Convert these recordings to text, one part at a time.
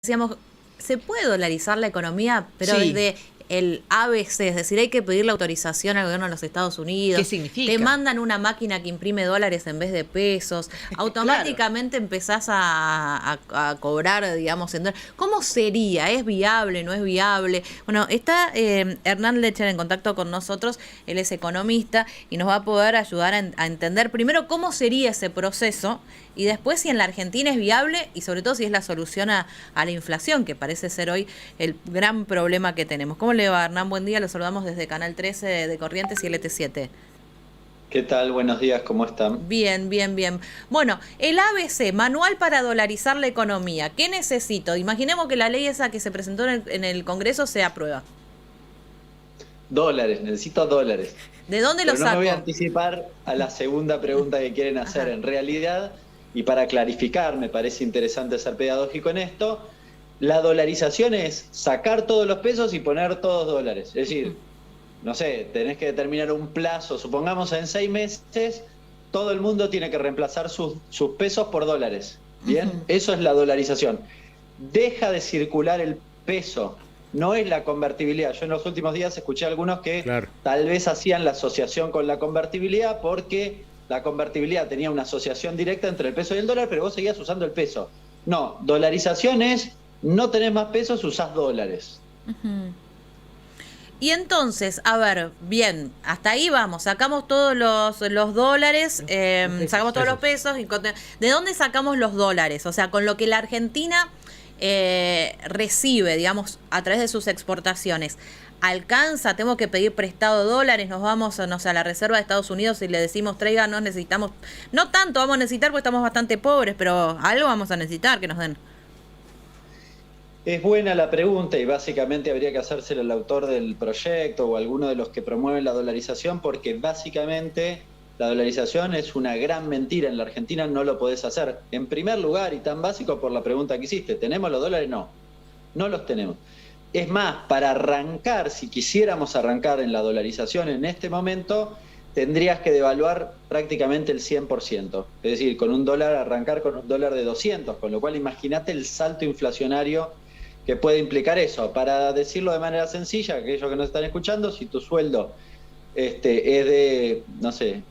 decíamos, se puede dolarizar la economía, pero Sí. desde el ABC, es decir, hay que pedir la autorización al gobierno de los Estados ¿Qué Unidos, significa? te mandan una máquina que imprime dólares en vez de pesos, Claro. automáticamente empezás a cobrar, digamos, en dólares. ¿Cómo sería? ¿Es viable? ¿No es viable? Bueno, está Hernán Lecher en contacto con nosotros, él es economista y nos va a poder ayudar a entender primero cómo sería ese proceso y después si en la Argentina es viable y sobre todo si es la solución a la inflación, que parece ser hoy el gran problema que tenemos. ¿Cómo le va, Hernán? Buen día, lo saludamos desde Canal 13 de Corrientes y LT7. ¿Qué tal? Buenos días, ¿cómo están? Bien, bien, bien. Bueno, el ABC, Manual para Dolarizar la Economía. ¿Qué necesito? Imaginemos que la ley esa que se presentó en el Congreso se aprueba. Dólares, necesito dólares. ¿De dónde lo Pero no me voy a saco? anticipar a la segunda pregunta que quieren hacer. Ajá. En realidad, y para clarificar, me parece interesante ser pedagógico en esto, la dolarización es sacar todos los pesos y poner todos dólares. Es decir, no sé, tenés que determinar un plazo, supongamos en 6 meses, todo el mundo tiene que reemplazar sus pesos por dólares. ¿Bien? Ujú. Eso es la dolarización. Deja de circular el peso, no es la convertibilidad. Yo en los últimos días escuché a algunos que Claro. tal vez hacían la asociación con la convertibilidad porque la convertibilidad tenía una asociación directa entre el peso y el dólar, pero vos seguías usando el peso. No, dolarización es no tenés más pesos, usás dólares. Ujú. Y entonces, a ver, bien, hasta ahí vamos, sacamos todos los dólares, sacamos todos los pesos. ¿De dónde sacamos los dólares? O sea, con lo que la Argentina recibe, digamos, a través de sus exportaciones. ¿Alcanza? ¿Tengo que pedir prestado dólares? ¿Nos vamos, no sé, a la Reserva de Estados Unidos y le decimos, traiga, no necesitamos, no tanto vamos a necesitar porque estamos bastante pobres, pero algo vamos a necesitar que nos den? Es buena la pregunta y básicamente habría que hacérsela al autor del proyecto o alguno de los que promueven la dolarización, porque básicamente la dolarización es una gran mentira. En la Argentina no lo podés hacer. En primer lugar, y tan básico por la pregunta que hiciste, ¿tenemos los dólares? No, no los tenemos. Es más, para arrancar, si quisiéramos arrancar en la dolarización en este momento, tendrías que devaluar prácticamente el 100%. Es decir, con un dólar, arrancar con un dólar de 200, con lo cual imagínate el salto inflacionario que puede implicar eso. Para decirlo de manera sencilla, aquellos que nos están escuchando, si tu sueldo es de, no sé,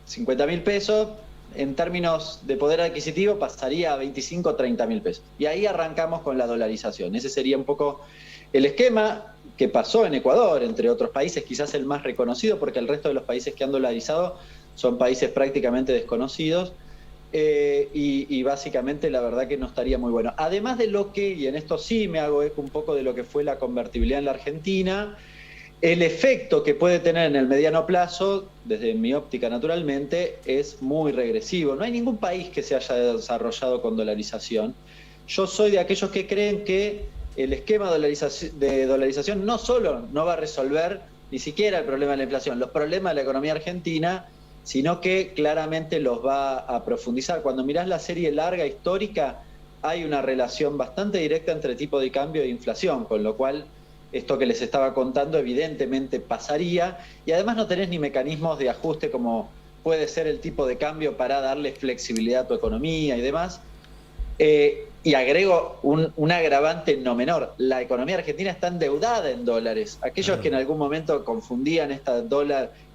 50.000 pesos, en términos de poder adquisitivo pasaría a 25 o 30.000 pesos. Y ahí arrancamos con la dolarización. Ese sería un poco el esquema que pasó en Ecuador, entre otros países, quizás el más reconocido, porque el resto de los países que han dolarizado son países prácticamente desconocidos. Y básicamente la verdad que no estaría muy bueno. Además de lo que, y en esto sí me hago eco un poco de lo que fue la convertibilidad en la Argentina, el efecto que puede tener en el mediano plazo, desde mi óptica naturalmente, es muy regresivo. No hay ningún país que se haya desarrollado con dolarización. Yo soy de aquellos que creen que el esquema de dolarización no solo no va a resolver ni siquiera el problema de la inflación, los problemas de la economía argentina, sino que claramente los va a profundizar. Cuando mirás la serie larga histórica, hay una relación bastante directa entre tipo de cambio e inflación, con lo cual esto que les estaba contando evidentemente pasaría, y además no tenés ni mecanismos de ajuste como puede ser el tipo de cambio para darle flexibilidad a tu economía y demás. Y agrego un agravante no menor, la economía argentina está endeudada en dólares. Aquellos que en algún momento confundían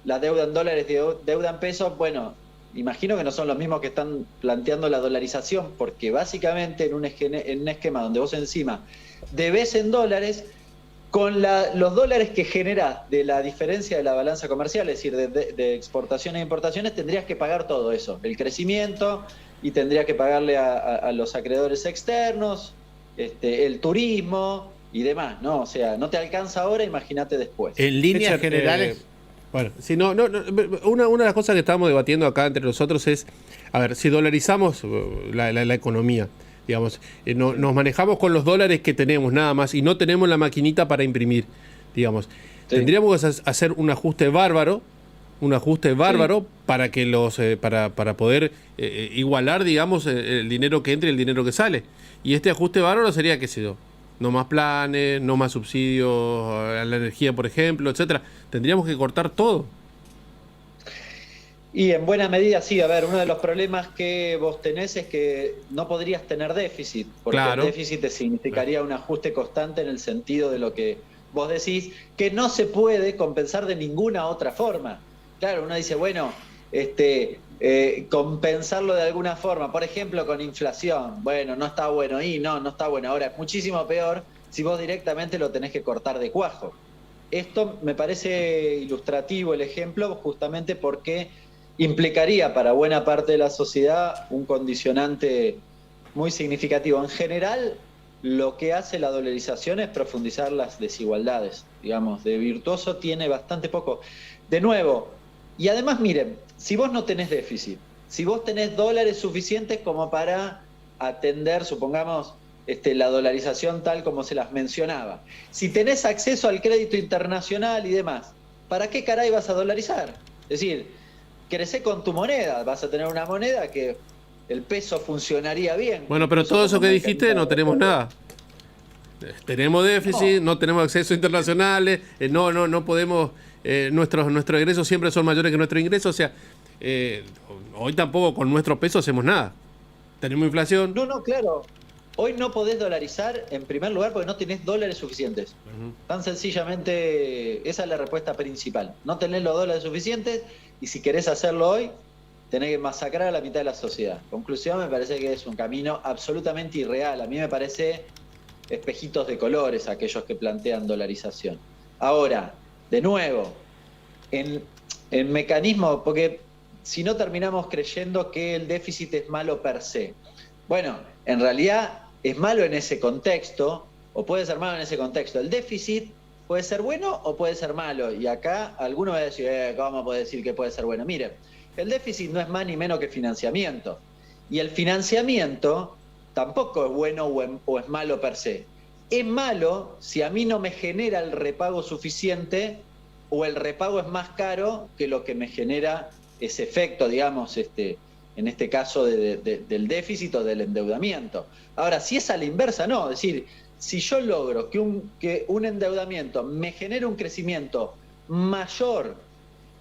la deuda en dólares de deuda en pesos, bueno, imagino que no son los mismos que están planteando la dolarización, porque básicamente en un esquema donde vos encima debes en dólares, con los dólares que generás de la diferencia de la balanza comercial, es decir, de exportaciones e importaciones, tendrías que pagar todo eso, el crecimiento, y tendrías que pagarle a los acreedores externos, el turismo y demás, ¿no? O sea, no te alcanza ahora, imagínate después. En líneas Richard, generales, bueno, si no, una de las cosas que estamos debatiendo acá entre nosotros es, a ver, si dolarizamos la economía, digamos, nos manejamos con los dólares que tenemos nada más y no tenemos la maquinita para imprimir, digamos, Sí. tendríamos que hacer un ajuste bárbaro Sí. para que para poder igualar, digamos, el dinero que entra y el dinero que sale. Y este ajuste bárbaro sería, qué sé yo, no más planes, no más subsidios a la energía, por ejemplo, etcétera. Tendríamos que cortar todo. Y en buena medida sí, a ver, uno de los problemas que vos tenés es que no podrías tener déficit, porque Claro. el déficit te significaría un ajuste constante en el sentido de lo que vos decís, que no se puede compensar de ninguna otra forma. Claro, uno dice, bueno, compensarlo de alguna forma, por ejemplo, con inflación, bueno, no está bueno, y no está bueno. Ahora, es muchísimo peor si vos directamente lo tenés que cortar de cuajo. Esto me parece ilustrativo el ejemplo, justamente porque implicaría para buena parte de la sociedad un condicionante muy significativo. En general, lo que hace la dolarización es profundizar las desigualdades. Digamos, de virtuoso tiene bastante poco. De nuevo, y además miren, si vos no tenés déficit, si vos tenés dólares suficientes como para atender, supongamos, la dolarización tal como se las mencionaba, si tenés acceso al crédito internacional y demás, ¿para qué caray vas a dolarizar? Es decir, crecé con tu moneda, vas a tener una moneda que el peso funcionaría bien. Bueno, pero todo eso que dijiste no tenemos nada. Tenemos déficit, no tenemos acceso a internacionales, no podemos, nuestros ingresos siempre son mayores que nuestros ingresos, o sea, hoy tampoco con nuestro peso hacemos nada. Tenemos inflación. No, claro. Hoy no podés dolarizar en primer lugar porque no tenés dólares suficientes. Tan sencillamente, esa es la respuesta principal. No tenés los dólares suficientes y si querés hacerlo hoy, tenés que masacrar a la mitad de la sociedad. Conclusión, me parece que es un camino absolutamente irreal. A mí me parece espejitos de colores aquellos que plantean dolarización. Ahora, de nuevo, en mecanismo, porque si no terminamos creyendo que el déficit es malo per se. Bueno, en realidad es malo en ese contexto, o puede ser malo en ese contexto. El déficit puede ser bueno o puede ser malo. Y acá alguno va a decir, ¿cómo puede decir que puede ser bueno? Mire, el déficit no es más ni menos que financiamiento. Y el financiamiento tampoco es bueno o es malo per se. Es malo si a mí no me genera el repago suficiente o el repago es más caro que lo que me genera ese efecto, digamos, en este caso del déficit o del endeudamiento. Ahora, si es a la inversa, no. Es decir, si yo logro que un endeudamiento me genere un crecimiento mayor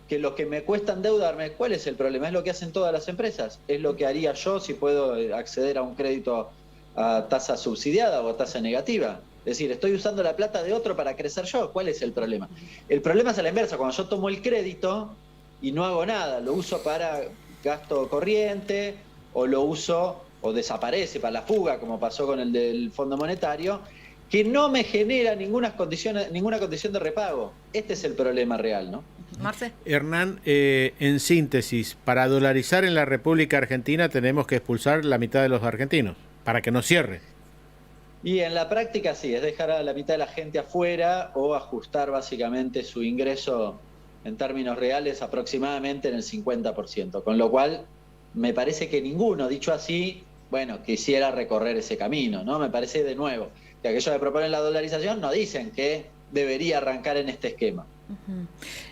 que lo que me cuesta endeudarme, ¿cuál es el problema? Es lo que hacen todas las empresas. Es lo que haría yo si puedo acceder a un crédito a tasa subsidiada o a tasa negativa. Es decir, estoy usando la plata de otro para crecer yo. ¿Cuál es el problema? El problema es a la inversa. Cuando yo tomo el crédito y no hago nada, lo uso para gasto corriente o lo uso o desaparece para la fuga, como pasó con el del Fondo Monetario, que no me genera ninguna condición de repago. Este es el problema real, ¿no? Marce. Hernán, en síntesis, para dolarizar en la República Argentina tenemos que expulsar la mitad de los argentinos para que no cierre. Y en la práctica sí, es dejar a la mitad de la gente afuera o ajustar básicamente su ingreso en términos reales aproximadamente en el 50%, con lo cual me parece que ninguno, dicho así, bueno, quisiera recorrer ese camino, ¿no? Me parece de nuevo que aquellos que proponen la dolarización no dicen que debería arrancar en este esquema.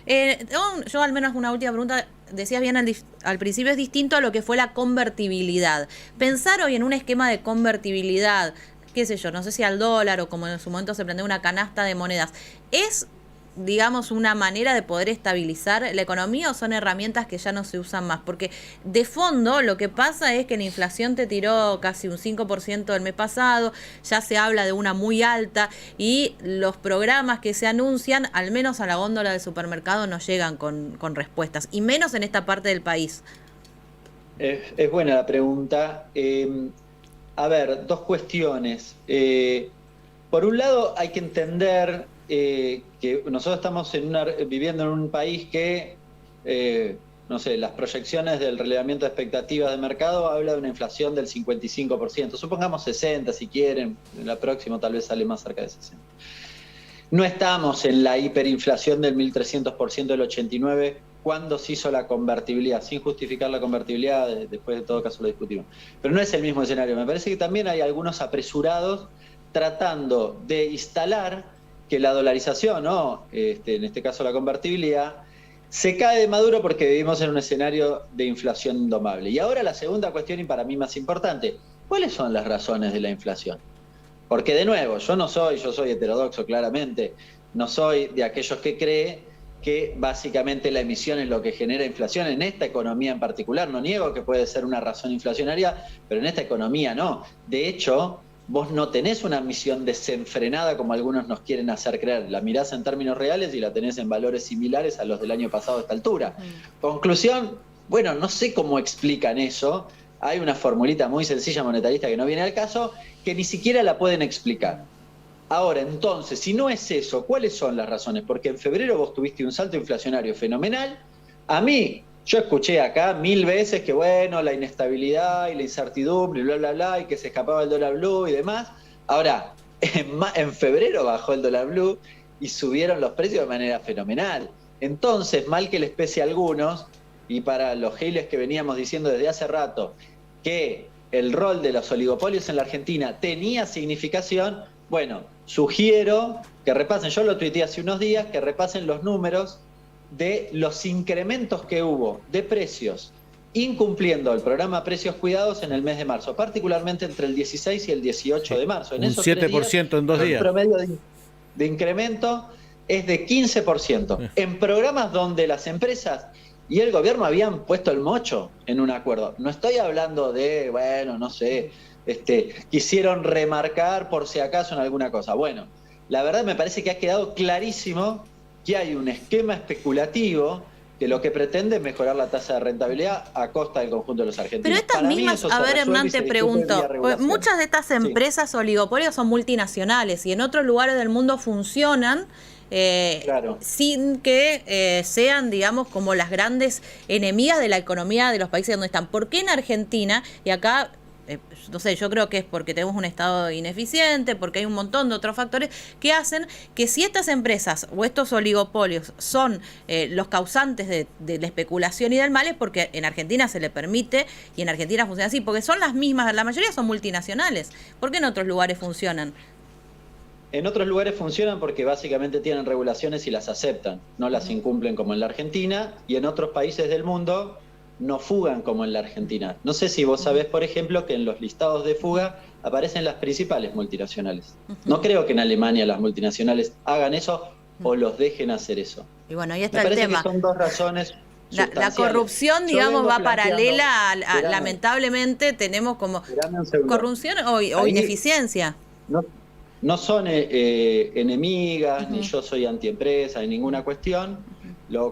Yo al menos una última pregunta, decías bien al principio, es distinto a lo que fue la convertibilidad. Pensar hoy en un esquema de convertibilidad, qué sé yo, no sé si al dólar o como en su momento se planteó una canasta de monedas, ¿es, digamos, una manera de poder estabilizar la economía o son herramientas que ya no se usan más? Porque de fondo lo que pasa es que la inflación te tiró casi un 5% el mes pasado, ya se habla de una muy alta y los programas que se anuncian, al menos a la góndola del supermercado, no llegan con respuestas, y menos en esta parte del país. Es buena la pregunta. A ver, dos cuestiones. Por un lado hay que entender que nosotros estamos viviendo en un país que, no sé, las proyecciones del relevamiento de expectativas de mercado habla de una inflación del 55%. Supongamos 60 si quieren, en la próxima tal vez sale más cerca de 60. No estamos en la hiperinflación del 1300% del 89 cuando se hizo la convertibilidad, sin justificar la convertibilidad, después de todo caso lo discutimos. Pero no es el mismo escenario. Me parece que también hay algunos apresurados tratando de instalar que la dolarización, ¿no? En este caso la convertibilidad, se cae de maduro porque vivimos en un escenario de inflación indomable. Y ahora la segunda cuestión, y para mí más importante, ¿cuáles son las razones de la inflación? Porque de nuevo, yo soy heterodoxo claramente, no soy de aquellos que cree que básicamente la emisión es lo que genera inflación en esta economía en particular. No niego que puede ser una razón inflacionaria, pero en esta economía no. De hecho, vos no tenés una emisión desenfrenada como algunos nos quieren hacer creer. La mirás en términos reales y la tenés en valores similares a los del año pasado a esta altura. Conclusión, bueno, no sé cómo explican eso. Hay una formulita muy sencilla monetarista que no viene al caso, que ni siquiera la pueden explicar. Ahora, entonces, si no es eso, ¿cuáles son las razones? Porque en febrero vos tuviste un salto inflacionario fenomenal. A mí, yo escuché acá 1000 veces que, bueno, la inestabilidad y la incertidumbre y bla, bla, bla, y que se escapaba el dólar blue y demás. Ahora, en febrero bajó el dólar blue y subieron los precios de manera fenomenal. Entonces, mal que les pese a algunos, y para los giles que veníamos diciendo desde hace rato, que el rol de los oligopolios en la Argentina tenía significación, bueno, sugiero que repasen, yo lo tuiteé hace unos días, que repasen los números de los incrementos que hubo de precios incumpliendo el programa Precios Cuidados en el mes de marzo, particularmente entre el 16 y el 18 de marzo. En un esos 7% en 2 días. El promedio de incremento es de 15%. En programas donde las empresas y el gobierno habían puesto el mocho en un acuerdo. No estoy hablando de, bueno, no sé, quisieron remarcar por si acaso en alguna cosa. Bueno, la verdad me parece que ha quedado clarísimo que hay un esquema especulativo que lo que pretende es mejorar la tasa de rentabilidad a costa del conjunto de los argentinos. Pero estas mismas, a ver, Hernán, te pregunto, pues muchas de estas empresas oligopolios son multinacionales y en otros lugares del mundo funcionan claro, sin que sean, digamos, como las grandes enemigas de la economía de los países donde están. ¿Por qué en Argentina, y acá no sé, yo creo que es porque tenemos un Estado ineficiente, porque hay un montón de otros factores que hacen que si estas empresas o estos oligopolios son los causantes de la especulación y del mal, es porque en Argentina se le permite y en Argentina funciona así, porque son las mismas, la mayoría son multinacionales. ¿Por qué en otros lugares funcionan? En otros lugares funcionan porque básicamente tienen regulaciones y las aceptan, no las incumplen como en la Argentina, y en otros países del mundo no fugan como en la Argentina. No sé si vos sabés, por ejemplo, que en los listados de fuga aparecen las principales multinacionales. No creo que en Alemania las multinacionales hagan eso o los dejen hacer eso. Y bueno, ahí está el tema. Que son dos razones. La corrupción, digamos, va paralela a lamentablemente tenemos como corrupción o ineficiencia. No son enemigas, ni yo soy antiempresa, ni ninguna cuestión.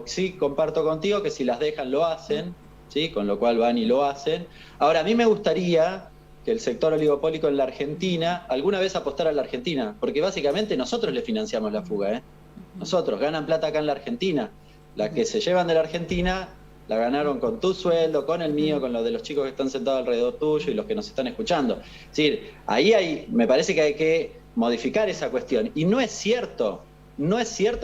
Sí comparto contigo que si las dejan lo hacen, ¿sí? Con lo cual van y lo hacen. Ahora, a mí me gustaría que el sector oligopólico en la Argentina alguna vez apostara a la Argentina, porque básicamente nosotros le financiamos la fuga, ¿eh? Nosotros ganan plata acá en la Argentina. La que se llevan de la Argentina la ganaron con tu sueldo, con el mío, con los de los chicos que están sentados alrededor tuyo y los que nos están escuchando. Es decir, ahí me parece que hay que modificar esa cuestión. Y no es cierto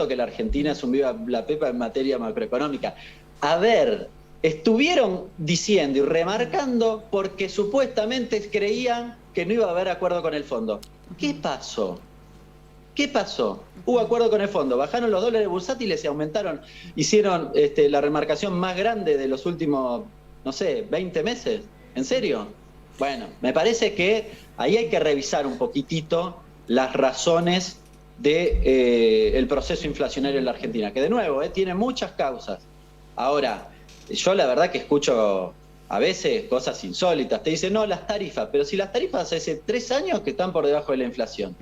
que la Argentina es un viva la pepa en materia macroeconómica. A ver, estuvieron diciendo y remarcando porque supuestamente creían que no iba a haber acuerdo con el fondo. ¿Qué pasó? ¿Qué pasó? Hubo acuerdo con el fondo, bajaron los dólares bursátiles y aumentaron, hicieron la remarcación más grande de los últimos, no sé, 20 meses. ¿En serio? Bueno, me parece que ahí hay que revisar un poquitito las razones del proceso inflacionario en la Argentina, que de nuevo tiene muchas causas. Ahora, yo la verdad que escucho a veces cosas insólitas. Te dicen, no, las tarifas, pero si las tarifas hace 3 años que están por debajo de la inflación.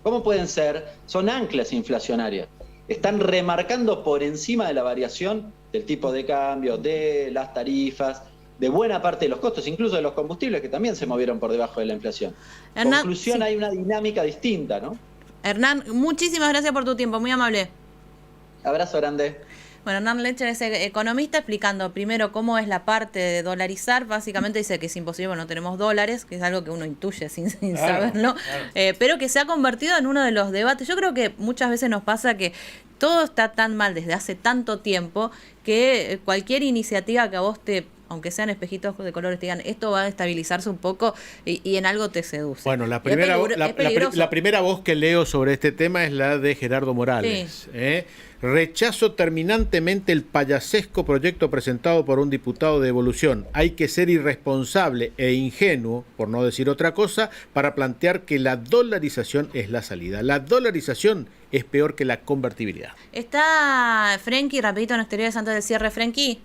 ¿Cómo pueden ser? Son anclas inflacionarias. Están remarcando por encima de la variación del tipo de cambio, de las tarifas, de buena parte de los costos, incluso de los combustibles que también se movieron por debajo de la inflación. Hernán, conclusión, sí, hay una dinámica distinta, ¿no? Hernán, muchísimas gracias por tu tiempo, muy amable. Abrazo grande. Bueno, Hernán Lecher es economista explicando primero cómo es la parte de dolarizar. Básicamente dice que es imposible, no tenemos dólares, que es algo que uno intuye sin saberlo, claro. Pero que se ha convertido en uno de los debates. Yo creo que muchas veces nos pasa que todo está tan mal desde hace tanto tiempo que cualquier iniciativa que a vos aunque sean espejitos de colores, te digan, esto va a estabilizarse un poco y en algo te seduce. Bueno, la primera voz que leo sobre este tema es la de Gerardo Morales. Sí. Rechazo terminantemente el payasesco proyecto presentado por un diputado de Evolución. Hay que ser irresponsable e ingenuo, por no decir otra cosa, para plantear que la dolarización es la salida. La dolarización es peor que la convertibilidad. Está Frenkie, rapidito en exteriores antes del cierre, Frenkie.